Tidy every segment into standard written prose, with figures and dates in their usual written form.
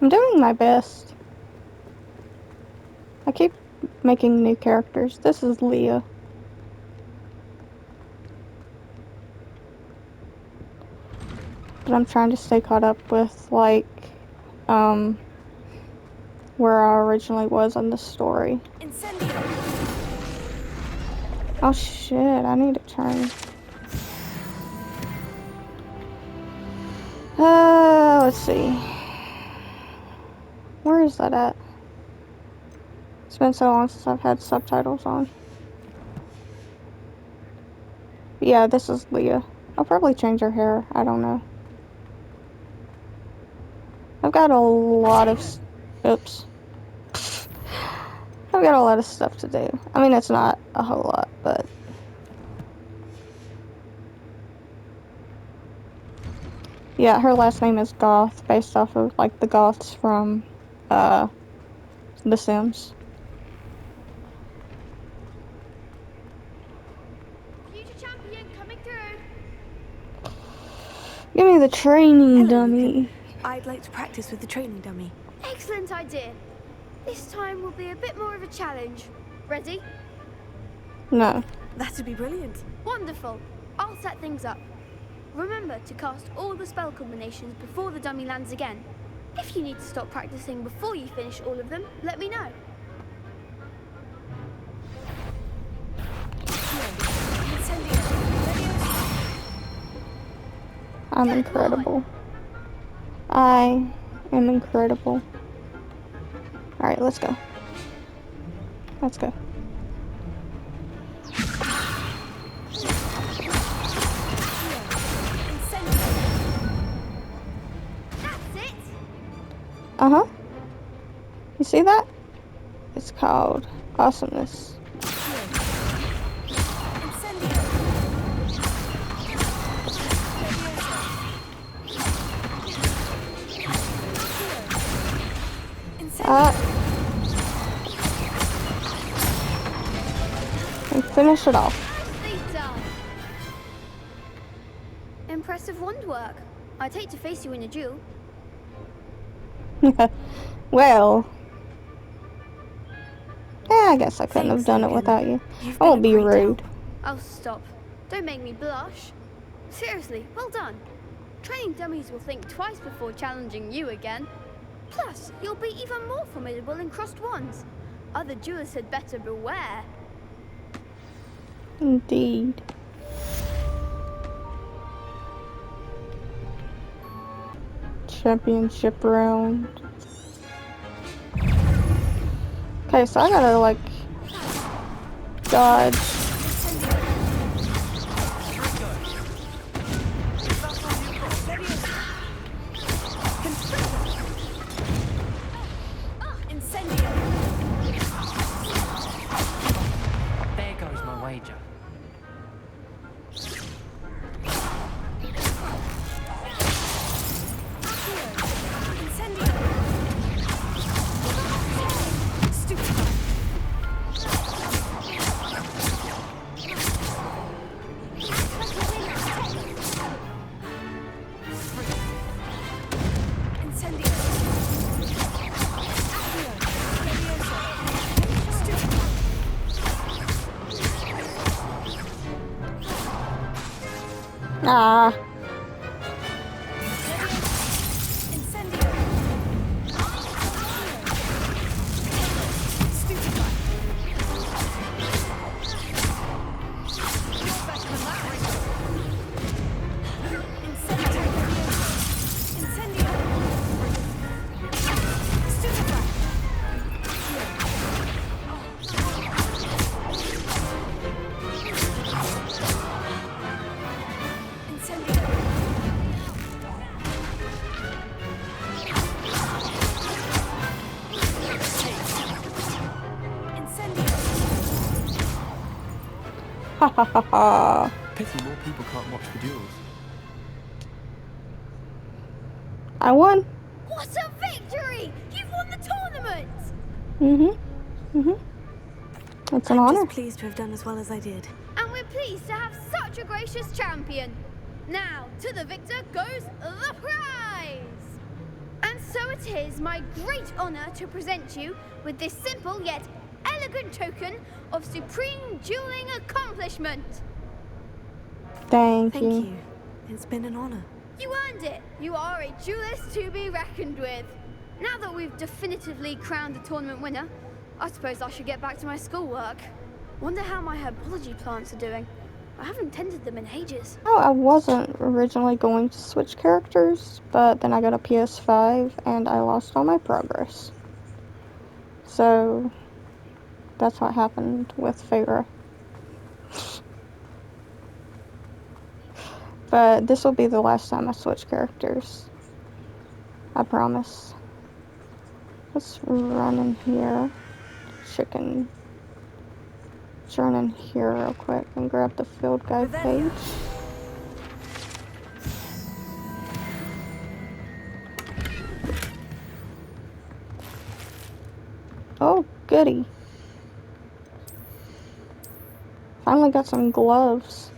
I'm doing my best. I keep making new characters. This is Leah. But I'm trying to stay caught up with, like, where I originally was on the story. Incendio. Oh shit, I need to turn. Let's see. Where is that at? It's been so long since I've had subtitles on. Yeah, this is Leah. I'll probably change her hair. I don't know. I've got a lot of... Oops. I've got a lot of stuff to do. I mean, it's not a whole lot, but... Yeah, her last name is Goth, based off of, like, the Goths from, The Sims. Future champion coming through. Give me the training Hello, dummy. Lucan. I'd like to practice with the training dummy. Excellent idea. This time will be a bit more of a challenge. Ready? No. That'd be brilliant. Wonderful. I'll set things up. Remember to cast all the spell combinations before the dummy lands again. If you need to stop practicing before you finish all of them, let me know. I'm incredible. I am incredible. Alright, let's go. Let's go. That's it. Uh-huh. You see that? It's called awesomeness. And finish it off. Nicely done. Impressive wand work. I'd hate to face you in a duel. Well, yeah, I guess I couldn't have done it without you. I won't be rude. Oh, stop. Don't make me blush. Seriously, well done. Training dummies will think twice before challenging you again. Plus, you'll be even more formidable in crossed wands. Other duelists had better beware. Indeed. Championship round. Okay, so I gotta, like, dodge. There goes my wager. Ah. Ha ha ha ha. Pity more people can't watch the duels. I won. What a victory! You've won the tournament! It's an I'm honor. just pleased to have done as well as I did. And we're pleased to have such a gracious champion. Now, to the victor goes the prize! And so it It is my great honor to present you with this simple yet elegant token of supreme dueling accomplishment. Thank Thank you. you. It's been an honor. You earned it. You are a duelist to be reckoned with. Now that we've definitively crowned the tournament winner, I suppose I should get back to my schoolwork. Wonder how my herbology plants are doing. I haven't tended them in ages. Oh, I wasn't originally going to switch characters, but then I got a PS5 and I lost all my progress. So that's what happened with Feyre. But this will be the last time I switch characters. I promise. Let's run in here. Chicken. Let's run in here real quick and grab the field guide Revelia. page. Oh, goody. Finally got some gloves.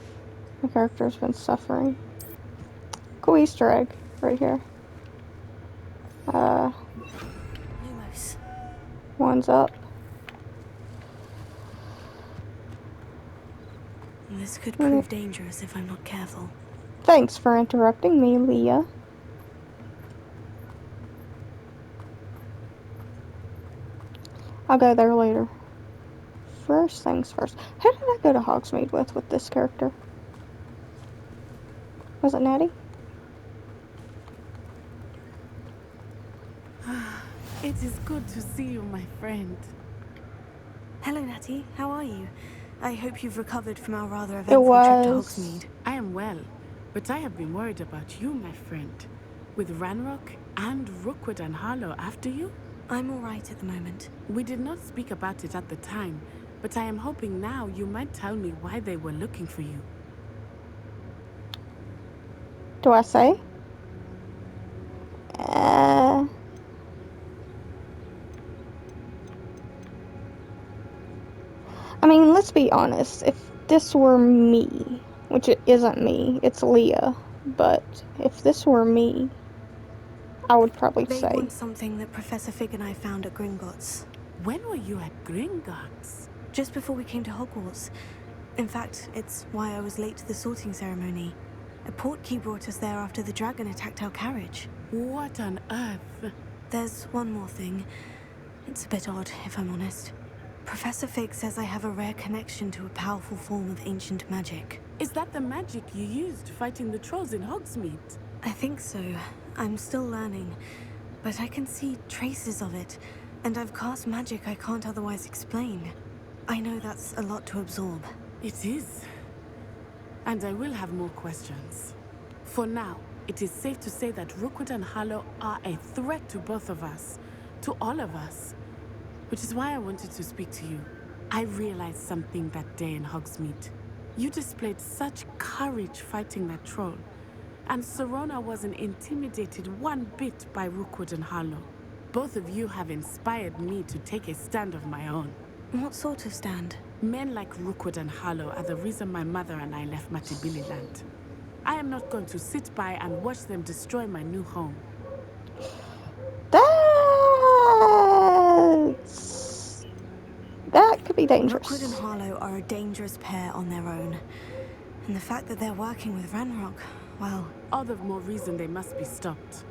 My character's been suffering. Cool Easter egg right here. Lumos. One's up. This could prove dangerous if I'm not careful. Thanks for interrupting me, Leah. I'll go there later. First things first. Who did I go to Hogsmeade with this character? Was it Natty? It is good to see you, my friend. Hello, Natty. How are you? I hope you've recovered from our rather It eventful trip to was. Hogsmeade. I am well, but I have been worried about you, my friend. With Ranrock and Rookwood and Harlow after you? I'm all right at the moment. We did not speak about it at the time, but I am hoping now you might tell me why they were looking for you. Do I say? I mean, let's be honest. If this were me, which it isn't me, it's Leah, but if this were me, I would probably They say. want something that Professor Fig and I found at Gringotts. When were you at Gringotts? Just before we came to Hogwarts. In fact, it's why I was late to the sorting ceremony. A portkey brought us there after the dragon attacked our carriage. What on earth? There's one more thing. It's a bit odd, if I'm honest. Professor Fig says I have a rare connection to a powerful form of ancient magic. Is that the magic you used fighting the trolls in Hogsmeade? I think so. I'm still learning, but I can see traces of it, and I've cast magic I can't otherwise explain. I know that's a lot to absorb. It is. And I will have more questions. For now, it is safe to say that Rookwood and Harlow are a threat to both of us. To all of us. Which is why I wanted to speak to you. I realized something that day in Hogsmeade. You displayed such courage fighting that troll. And Serona wasn't intimidated one bit by Rookwood and Harlow. Both of you have inspired me to take a stand of my own. What sort of stand? Men like Rookwood and Harlow are the reason my mother and I left Matibili land. I am not going to sit by and watch them destroy my new home. That could be dangerous. Rookwood and Harlow are a dangerous pair on their own. And the fact that they're working with Ranrock, well... All the more reason they must be stopped.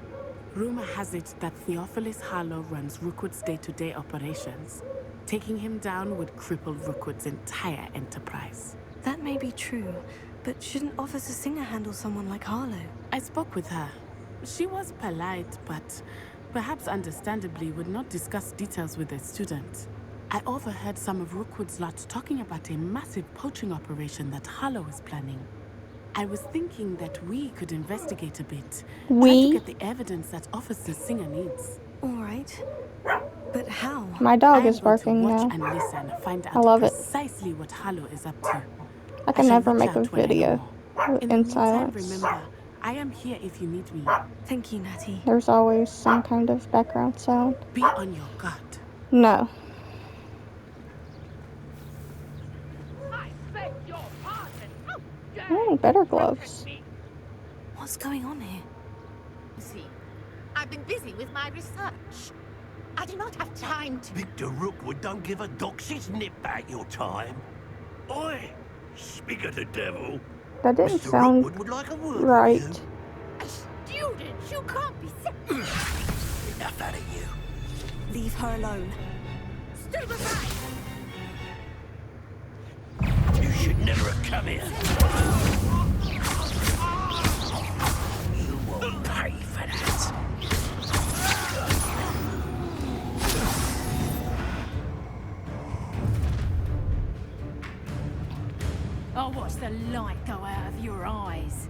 Rumor has it that Theophilus Harlow runs Rookwood's day-to-day operations. Taking him down would cripple Rookwood's entire enterprise. That may be true, but shouldn't Officer Singer handle someone like Harlow? I spoke with her. She was polite, but perhaps understandably would not discuss details with a student. I overheard some of Rookwood's lot talking about a massive poaching operation that Harlow is planning. I was thinking that we could investigate a bit. Try to get the evidence that Officer Singer needs. All right. But how? My dog is barking watch now. and listen, find out I love it. precisely what Harlow is up to. I can shall never reach make a out when I know video more. In the in meantime, silence. remember, I am here if you need me. Thank you, Natty. There's always some kind of background sound. Be on your guard. No. I beg your pardon. How dare Oh, better gloves. me? What's going on here? See, I I've been busy with my research. I do not have time to... Victor Rookwood don't give a doxy's nip back your time. Oi! Speak of the devil. That didn't Mr. sound Rookwood would like a word right. with A student? You can't be... you. Enough out of you. Leave her alone. Stupefy! You should never have come here. You will pay for that. I'll watch the light go out of your eyes.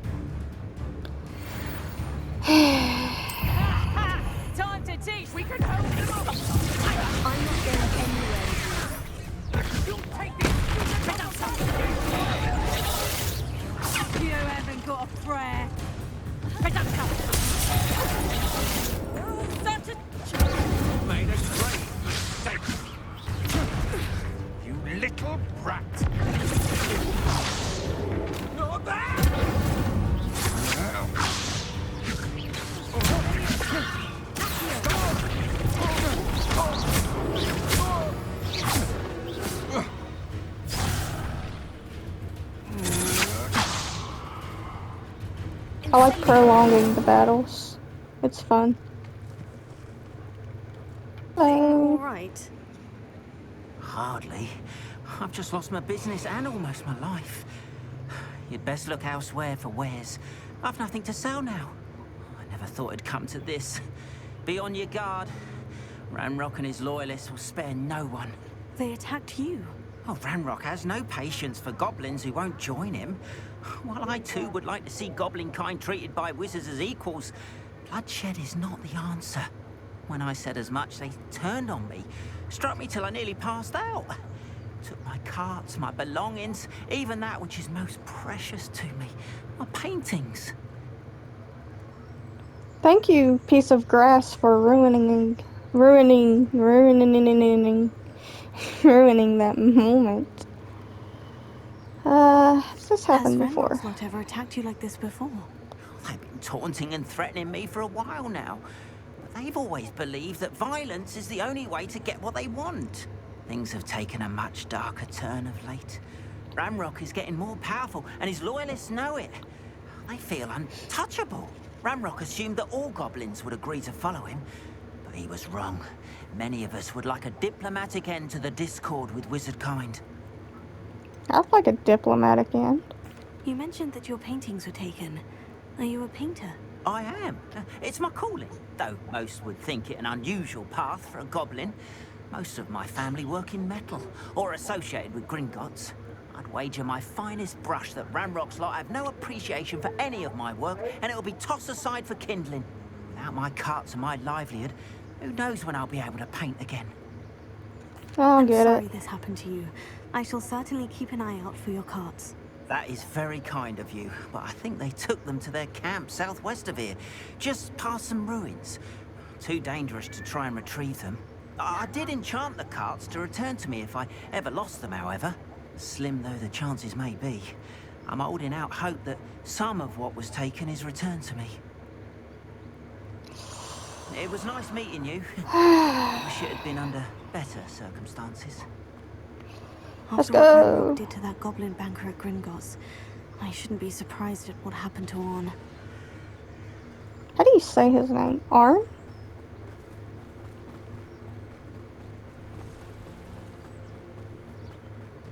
Time to teach. We can help them up. I'm not going anywhere. You'll take this! You haven't got a prayer. Such a Made a great mistake. You little brat. Not that! I like prolonging the battles. It's fun. All right. Hardly. I've just lost my business and almost my life. You'd best look elsewhere for wares. I've nothing to sell now. I never thought it'd come to this. Be on your guard. Ranrock and his loyalists will spare no one. They attacked you. Oh, Ranrock has no patience for goblins who won't join him. While I too would like to see goblin kind treated by wizards as equals, bloodshed is not the answer. When I said as much, they turned on me, struck me till I nearly passed out. Took my carts, my belongings, even that which is most precious to me, my paintings. Thank you, piece of grass, for ruining that moment. Has this happened Has before? Ranrock's not ever attacked you like this before? They've been taunting and threatening me for a while now. But they've always believed that violence is the only way to get what they want. Things have taken a much darker turn of late. Ranrock is getting more powerful, and his loyalists know it. They feel untouchable. Ranrock assumed that all goblins would agree to follow him, but he was wrong. Many of us would like a diplomatic end to the discord with wizard kind. I'd like a diplomatic end. You mentioned that your paintings were taken. Are you a painter? I am. It's my calling, though most would think it an unusual path for a goblin. Most of my family work in metal, or associated with Gringotts. I'd wager my finest brush that Ranrock's lot have no appreciation for any of my work, and it'll be tossed aside for kindling. Without my carts and my livelihood, who knows when I'll be able to paint again? I don't get Sorry it. this happened to you. I shall certainly keep an eye out for your carts. That is very kind of you, but I think they took them to their camp southwest of here, just past some ruins. Too dangerous to try and retrieve them. I did enchant the carts to return to me if I ever lost them, however. Slim though the chances may be, I'm holding out hope that some of what was taken is returned to me. It was nice meeting you. I wish it had been under better circumstances. Let's After what go. Ranrock did to that goblin banker at Gringotts, I shouldn't be surprised at what happened to Orn. How do you say his name? Arn?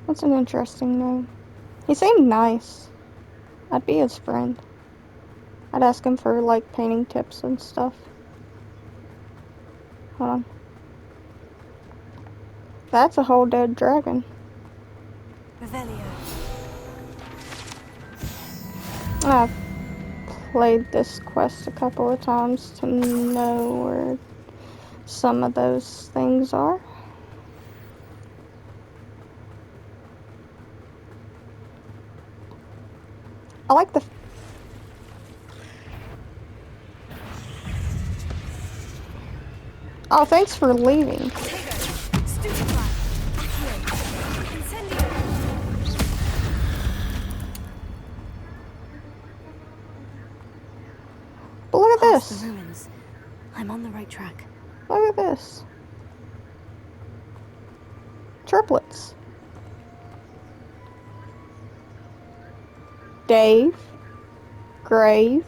That's an interesting name. He seemed nice. I'd be his friend. I'd ask him for, like, painting tips and stuff. Hold on. That's a whole dead dragon. Revelio. I've played this quest a couple of times to know where some of those things are. I like the... Oh, thanks for leaving. But look at Past this. the ruins. I'm on the right track. Look at this. Triplets. Dave. Grave.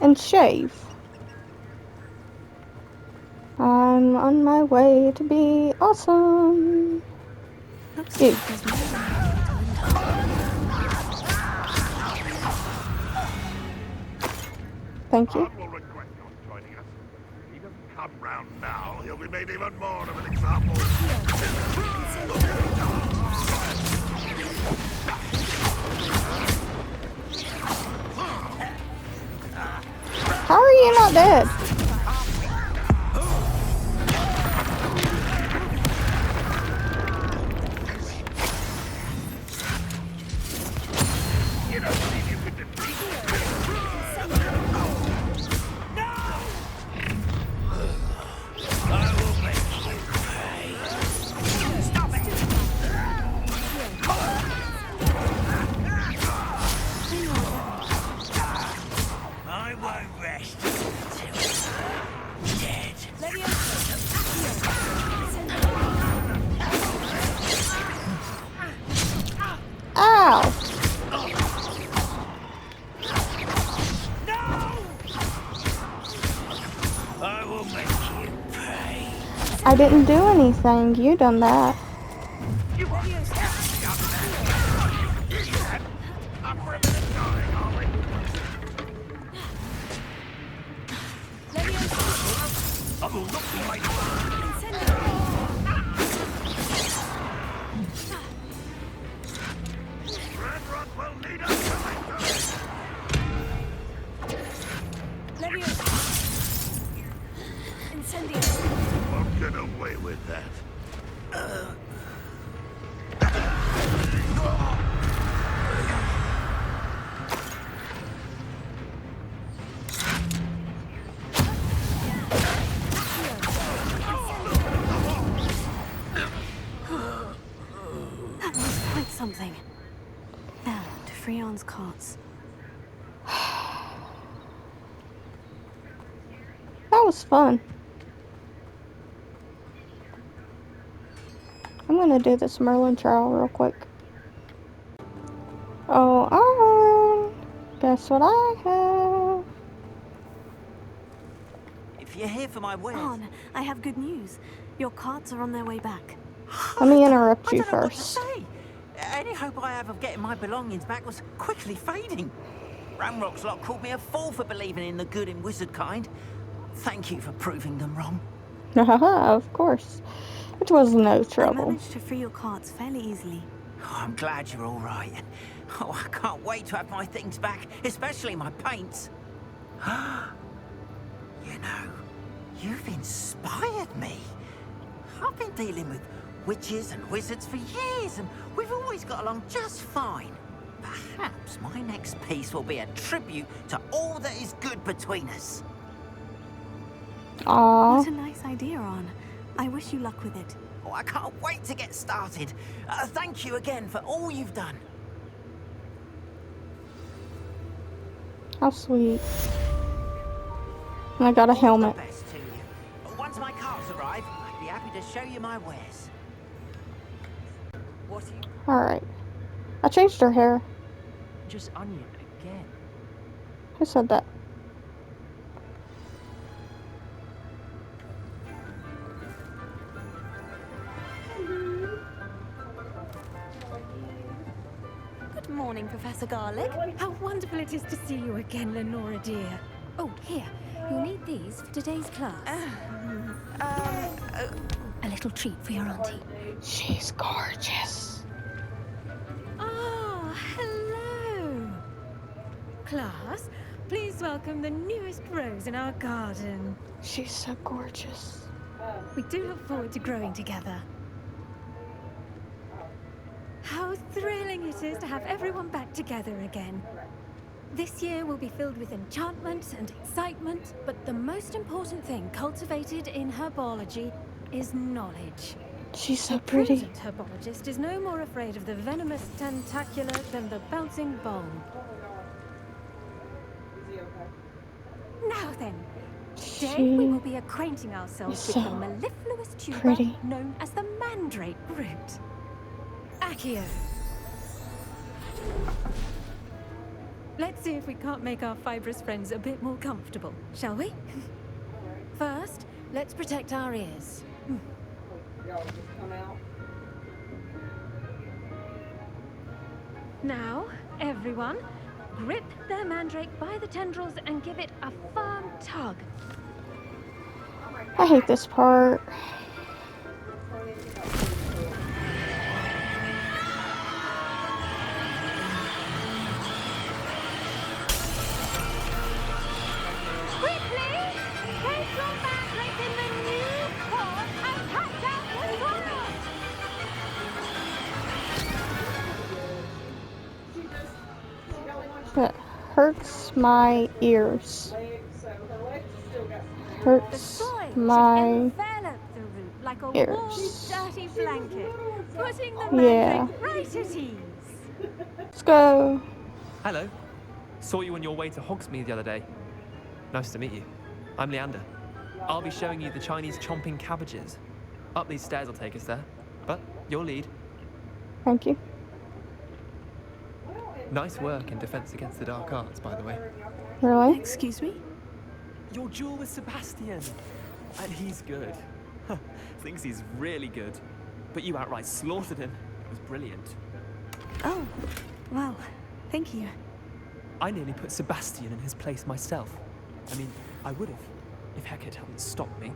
And Shave. I'm on my way to be awesome. Looks Ew. like there's more than Thank you. Khan will regret not joining us. If he doesn't come round now, he'll be made even more of an example. How are you not dead? You don't believe you could defeat I will make you pay. Stop it! I won't rest until you're dead. Ow! I will make you pay. I didn't do anything. You done that. You are up for a minute dying, are we? I will not be made Red will need us Won't get away with that. That was quite something. Now, to Freon's carts. That was fun. I'm gonna do this Merlin trial real quick. Oh, guess what I have? If you're here for my wares... On, I have good news. Your carts are on their way back. Let me interrupt I you don't know what to first. say. Any hope I have of getting my belongings back was quickly fading. Ramrock's lot called me a fool for believing in the good in wizard kind. Thank you for proving them wrong. Haha, of course. It was no I trouble. managed to free your carts fairly easily. Oh, I'm glad you're all right. Oh, I can't wait to have my things back, especially my paints. You know, you've inspired me. I've been dealing with witches and wizards for years, and we've always got along just fine. Perhaps my next piece will be a tribute to all that is good between us. Aww. What a nice idea, On. I wish you luck with it. Oh, I can't wait to get started. Thank you again for all you've done. How sweet. And I got a helmet. All the best to you. Once my carts arrive, I'd be happy to show you my wares. What are you... Alright. I changed her hair. Just onion again? Who said that? Good morning, Professor Garlic. How wonderful it is to see you again, Lenora dear. Oh, here. You'll need these for today's class. A little treat for your auntie. She's gorgeous. Ah, hello. Class, please welcome the newest rose in our garden. She's so gorgeous. We do look forward to growing together. How thrilling it is to have everyone back together again. This year will be filled with enchantment and excitement, but the most important thing cultivated in herbology is knowledge. She's so The pretty. prudent herbologist is no more afraid of the venomous tentacular than the bouncing bulb. Now then, today She we will be acquainting ourselves is with the so mellifluous tuber pretty. known as the mandrake root. Accio. Let's see if we can't make our fibrous friends a bit more comfortable, shall we? First, let's protect our ears. Now, everyone, grip their mandrake by the tendrils and give it a firm tug. I hate this part. Quickly, place your mandrake in the new pot and catch out the fire! That hurts my ears. The Hurts soil should my envelop the root like a warm, ears. dirty blanket, putting the Yeah. mandrake right at ease. Let's go. Hello. Saw you on your way to Hogsmeade the other day. Nice to meet you. I'm Leander. I'll be showing you the Chinese chomping cabbages. Up these stairs will take us there. But your lead. Thank you. Nice work in defense against the dark arts, by the way. Really? Excuse me? Your duel with Sebastian. And he's good. Thinks he's really good. But you outright slaughtered him. It was brilliant. Oh, well, thank you. I nearly put Sebastian in his place myself. I mean, I would have, if Hecate hadn't stopped me.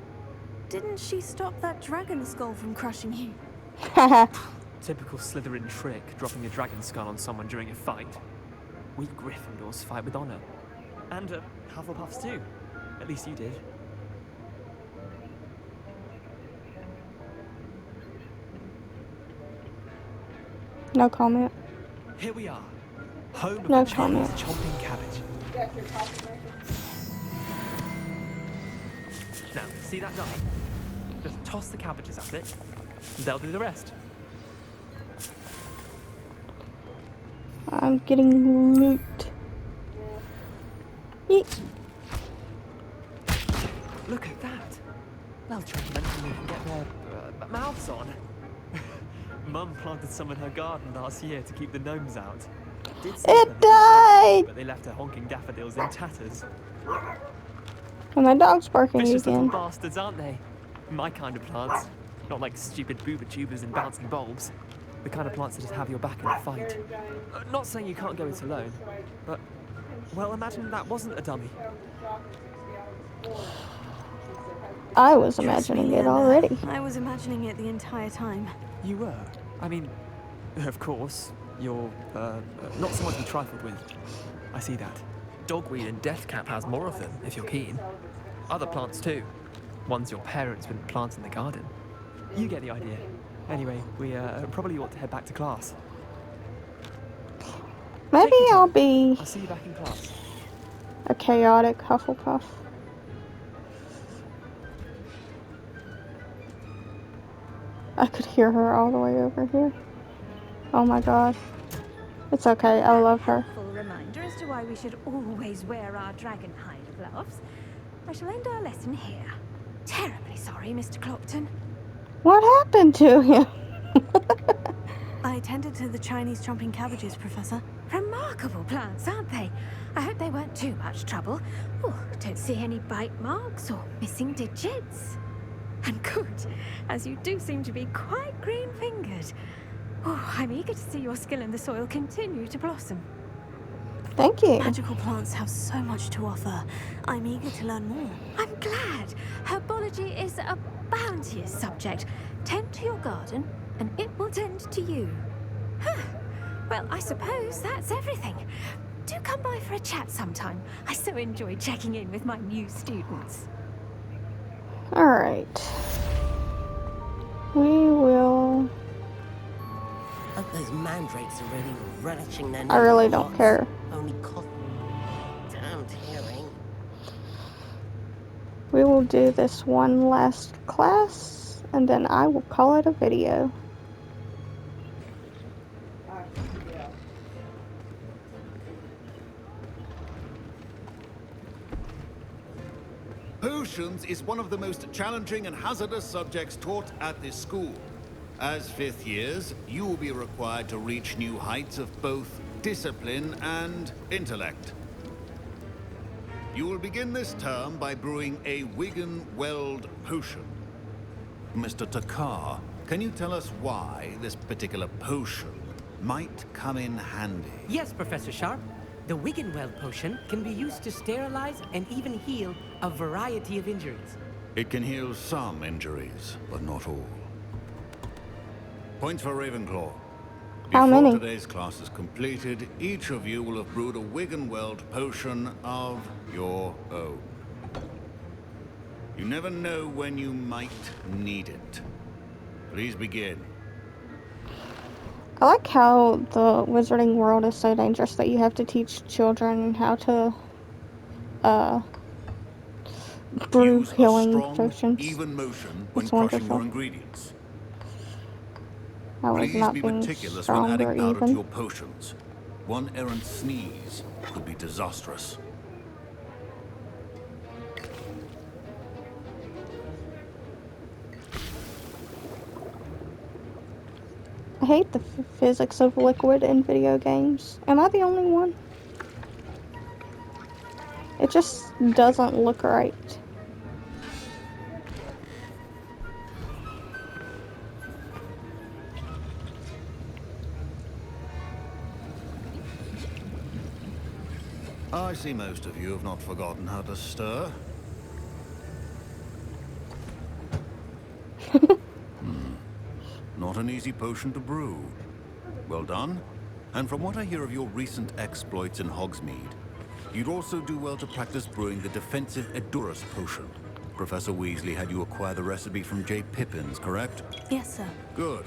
Didn't she stop that dragon skull from crushing you? Haha. Typical Slytherin trick, dropping a dragon skull on someone during a fight. We Gryffindors fight with honor. And Hufflepuffs too. At least you did. No comment. Here we are. Home of No the Chinese comment. chomping cabbage. Now, see that dummy? Just toss the cabbages at it. They'll do the rest. I'm getting loot. Yeet. Look at that. They'll try to mention they can get their mouths on. Mum planted some in her garden last year to keep the gnomes out. Did see It them, died! but they left her honking daffodils in tatters. And my dog's barking Vicious little again. bastards, aren't they? My kind of plants. Not like stupid booba tubers and bouncing bulbs. The kind of plants that just have your back in a fight. Not saying you can't go it alone, but, well, imagine that wasn't a dummy. I was Trust me, imagining it Leander, already. I was imagining it the entire time. You were? I mean, of course, you're, not someone to be trifled with. I see that. Dogweed and deathcap has more of them, if you're keen. Other plants too. Ones your parents wouldn't plant in the garden. You get the idea. Anyway, we probably ought to head back to class. Maybe Take your I'll time. be I'll see you back in class. a chaotic Hufflepuff. I could hear her all the way over here. Oh my god. It's okay, I love her. Helpful reminder as to why we should always wear our dragon hide gloves. I shall end our lesson here. Terribly sorry, Mr. Clopton. What happened to him? I tended to the Chinese chomping cabbages, Professor. Remarkable plants, aren't they? I hope they weren't too much trouble. Oh, don't see any bite marks or missing digits. And good, as you do seem to be quite green-fingered. Oh, I'm eager to see your skill in the soil continue to blossom. Thank you. Magical plants have so much to offer. I'm eager to learn more. I'm glad. Herbology is a bounteous subject. Tend to your garden, and it will tend to you. Huh. Well, I suppose that's everything. Do come by for a chat sometime. I so enjoy checking in with my new students. Alright. We will... Hope those mandrakes are really relishing their I really new don't pots. care. Only cost... Damn tearing. We will do this one last class, and then I will call it a video. Potions is one of the most challenging and hazardous subjects taught at this school. As 5th years, you will be required to reach new heights of both discipline and intellect. You will begin this term by brewing a Wiggenweld potion. Mr. Takar, can you tell us why this particular potion might come in handy? Yes, Professor Sharp. The Wiggenweld potion can be used to sterilize and even heal a variety of injuries. It can heal some injuries, but not all. Points for Ravenclaw. How Before many? today's class is completed, each of you will have brewed a Wiggenweld potion of your own. You never know when you might need it. Please begin. I like how the wizarding world is so dangerous that you have to teach children how to brew Use a healing strong, potions. even motion when It's crushing your wonderful. ingredients. I was Please not be being meticulous when adding stronger powder to even. your potions. One errant sneeze could be disastrous. I hate the physics of liquid in video games. Am I the only one? It just doesn't look right. I see most of you have not forgotten how to stir. Not an easy potion to brew. Well done. And from what I hear of your recent exploits in Hogsmeade, you'd also do well to practice brewing the defensive Edurus potion. Professor Weasley had you acquire the recipe from J. Pippins, correct? Yes, sir. Good.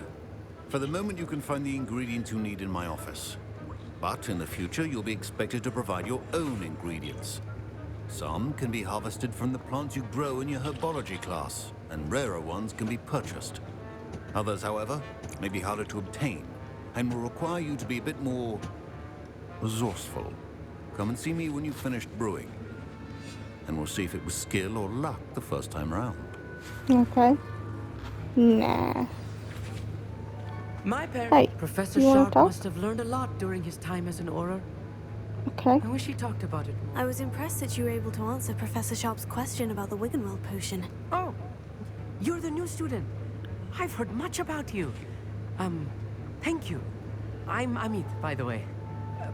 For the moment, you can find the ingredients you need in my office. But in the future, you'll be expected to provide your own ingredients. Some can be harvested from the plants you grow in your herbology class, and rarer ones can be purchased. Others, however, may be harder to obtain, and will require you to be a bit more resourceful. Come and see me when you've finished brewing, and we'll see if it was skill or luck the first time round. Okay. Nah. My parent, Hey, Professor you wanna Sharp, talk? must have learned a lot during his time as an Auror. Okay. I wish he talked about it more. I was impressed that you were able to answer Professor Sharp's question about the Wiggenweld potion. Oh, you're the new student. I've heard much about you. Thank you. I'm Amit, by the way.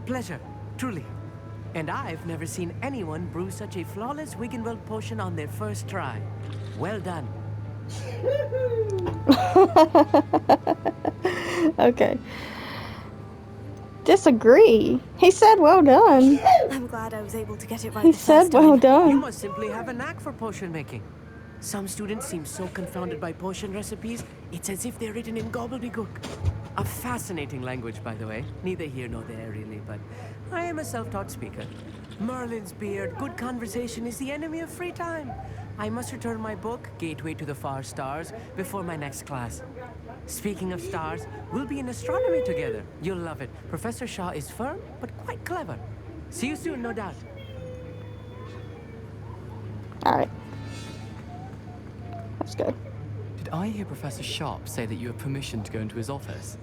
Pleasure, truly. And I've never seen anyone brew such a flawless Wiggenweld potion on their first try. Well done. Okay. Disagree. He said well done. I'm glad I was able to get it right He the said first time. well You done. must simply have a knack for potion making. Some students seem so confounded by potion recipes, it's as if they're written in gobbledygook. A fascinating language, by the way. Neither here nor there, really, but I am a self-taught speaker. Merlin's beard, good conversation is the enemy of free time. I must return my book, Gateway to the Far Stars, before my next class. Speaking of stars, we'll be in astronomy together. You'll love it. Professor Shaw is firm, but quite clever. See you soon, no doubt. Alright. That's good. Did I hear Professor Sharp say that you have permission to go into his office?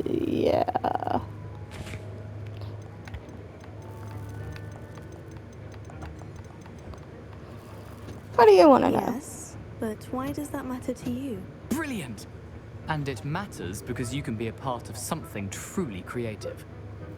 Yeah. What do you want to know? Yes, but why does that matter to you? Brilliant! And it matters because you can be a part of something truly creative.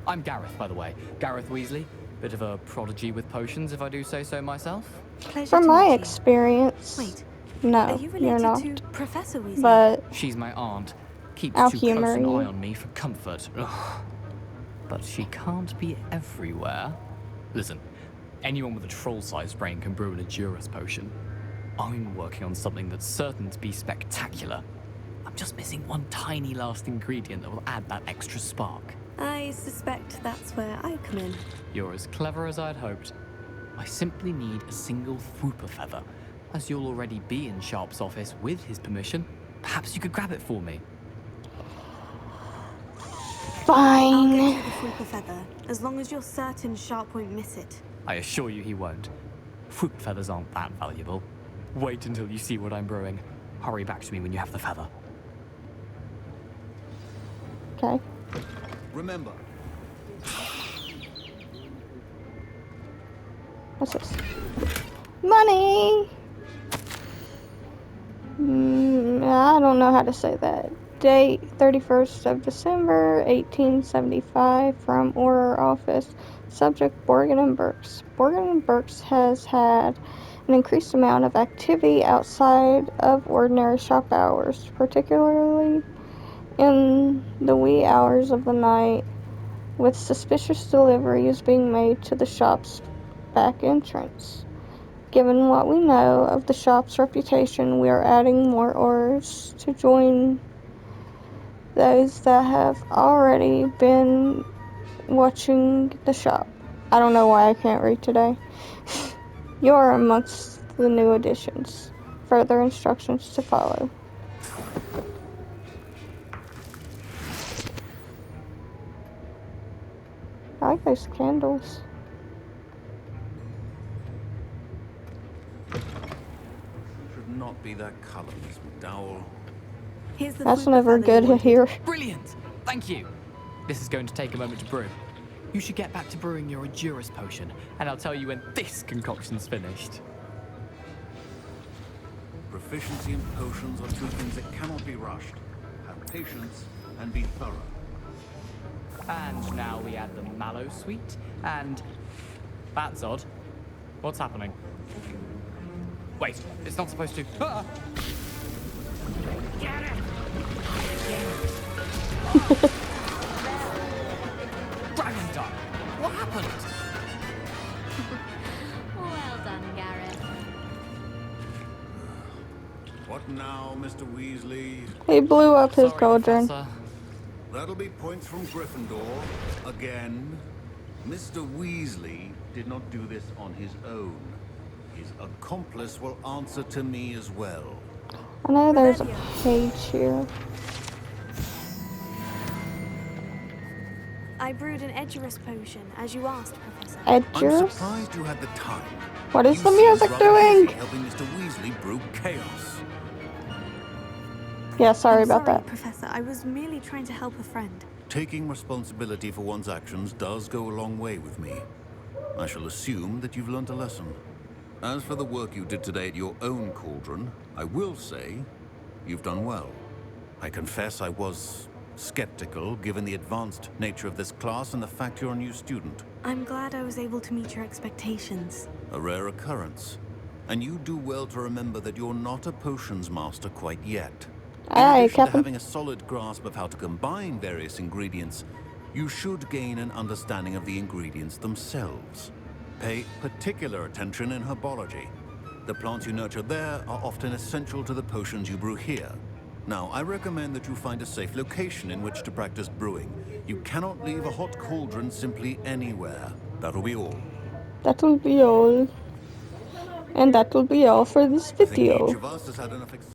I'm Gareth, by the way. Gareth Weasley. Bit of a prodigy with potions, if I do say so myself. Pleasure From to my meet you. experience, Wait, no, are you you're related not. to Professor Weasley? But She's my aunt. Keeps I'll too close humor an you. eye on me for comfort. Ugh. But she can't be everywhere. Listen, anyone with a troll-sized brain can brew an Edurus potion. I'm working on something that's certain to be spectacular. I'm just missing one tiny last ingredient that will add that extra spark. I suspect that's where I come in. You're as clever as I'd hoped. I simply need a single Whooper feather. As you'll already be in Sharp's office with his permission, perhaps you could grab it for me. I'll get Fine. you the fruit feather, as long as you're certain Sharp won't miss it. I assure you he won't. Fruit feathers aren't that valuable. Wait until you see what I'm brewing. Hurry back to me when you have the feather. Okay. Remember, What's this? Money! I don't know how to say that. Date 31st of December 1875 from Order Office. Subject Borgin and Burks. Borgin and Burks has had an increased amount of activity outside of ordinary shop hours, particularly in the wee hours of the night, with suspicious deliveries being made to the shop's back entrance. Given what we know of the shop's reputation, we are adding more orders to join those that have already been watching the shop. I don't know why I can't read today. You are amongst the new additions. Further instructions to follow. I like those candles. should not be that color, Miss McDowell. Here's the That's fruit never feather you good wanted. here. Brilliant! Thank you! This is going to take a moment to brew. You should get back to brewing your Endurance potion, and I'll tell you when this concoction's finished. Proficiency in potions are two things that cannot be rushed. Have patience and be thorough. And now we add the mallow sweet, and... That's odd. What's happening? Wait, it's not supposed to... Ah! Get it! Dragon Duck! What happened? Well done, Gareth. What now, Mr. Weasley? He blew up his Sorry, cauldron. Professor. That'll be points from Gryffindor. Again. Mr. Weasley did not do this on his own. His accomplice will answer to me as well. I know there's a page here. I brewed an Edgerus potion, as you asked, Professor. I'm Edgerus? surprised you had the time. What is You the seemed music rather doing? busy helping Mr. Weasley brew chaos. Yeah, sorry I'm about sorry, that. Professor. I was merely trying to help a friend. Taking responsibility for one's actions does go a long way with me. I shall assume that you've learnt a lesson. As for the work you did today at your own cauldron, I will say you've done well. I confess I was skeptical given the advanced nature of this class and the fact you're a new student. I'm glad I was able to meet your expectations. A rare occurrence. And you do well to remember that you're not a potions master quite yet. In Aye, addition to Captain. having a solid grasp of how to combine various ingredients, you should gain an understanding of the ingredients themselves. Pay particular attention in herbology. The plants you nurture there are often essential to the potions you brew here. Now, I recommend that you find a safe location in which to practice brewing. You cannot leave a hot cauldron simply anywhere. That'll be all. That'll be all. And that'll be all for this I think video. each of us has had enough